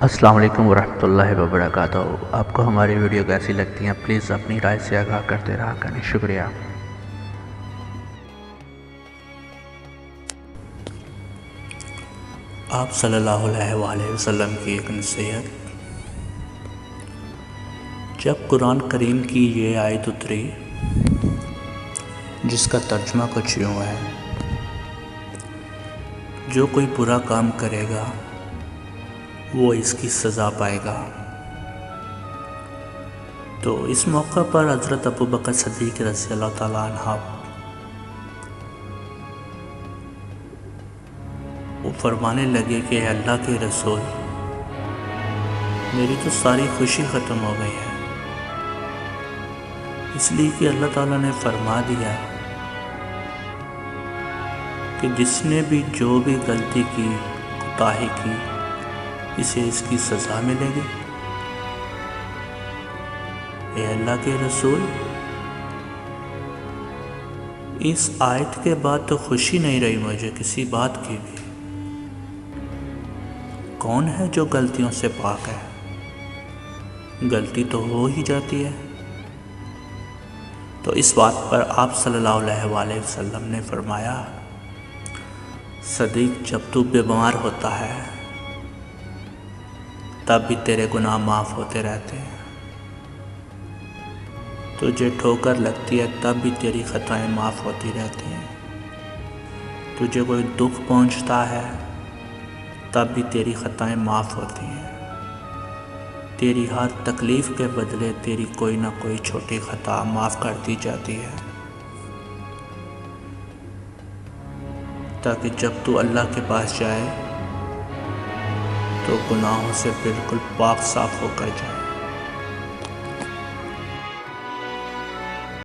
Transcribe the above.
السلام علیکم ورحمۃ اللہ وبرکاتہ۔ آپ کو ہماری ویڈیو کیسی لگتی ہیں پلیز اپنی رائے سے آگاہ کرتے رہا کریں، شکریہ۔ آپ صلی اللہ علیہ وآلہ وسلم کی ایک نصیحت۔ جب قرآن کریم کی یہ آیت اتری جس کا ترجمہ کچھ یوں ہے، جو کوئی برا کام کرے گا وہ اس کی سزا پائے گا، تو اس موقع پر حضرت ابوبکر صدیق رضی اللہ تعالیٰ عنہ وہ فرمانے لگے کہ اے اللہ کے رسول، میری تو ساری خوشی ختم ہو گئی ہے، اس لیے کہ اللہ تعالیٰ نے فرما دیا کہ جس نے بھی جو بھی غلطی کی، کوتاہی کی، اسے اس کی سزا ملے گی۔ اے اللہ کے رسول، اس آیت کے بعد تو خوشی نہیں رہی مجھے کسی بات کی بھی۔ کون ہے جو غلطیوں سے پاک ہے؟ غلطی تو ہو ہی جاتی ہے۔ تو اس بات پر آپ صلی اللہ علیہ وآلہ وسلم نے فرمایا، صدیق جب تو بیمار ہوتا ہے تب بھی تیرے گناہ معاف ہوتے رہتے ہیں، تجھے ٹھوکر لگتی ہے تب بھی تیری خطائیں معاف ہوتی رہتی ہیں، تجھے کوئی دکھ پہنچتا ہے تب بھی تیری خطائیں معاف ہوتی ہیں، تیری ہر تکلیف کے بدلے تیری کوئی نہ کوئی چھوٹی خطا معاف کر دی جاتی ہے، تاکہ جب تو اللہ کے پاس جائے تو گناہوں سے بالکل پاک صاف ہو کر جائے۔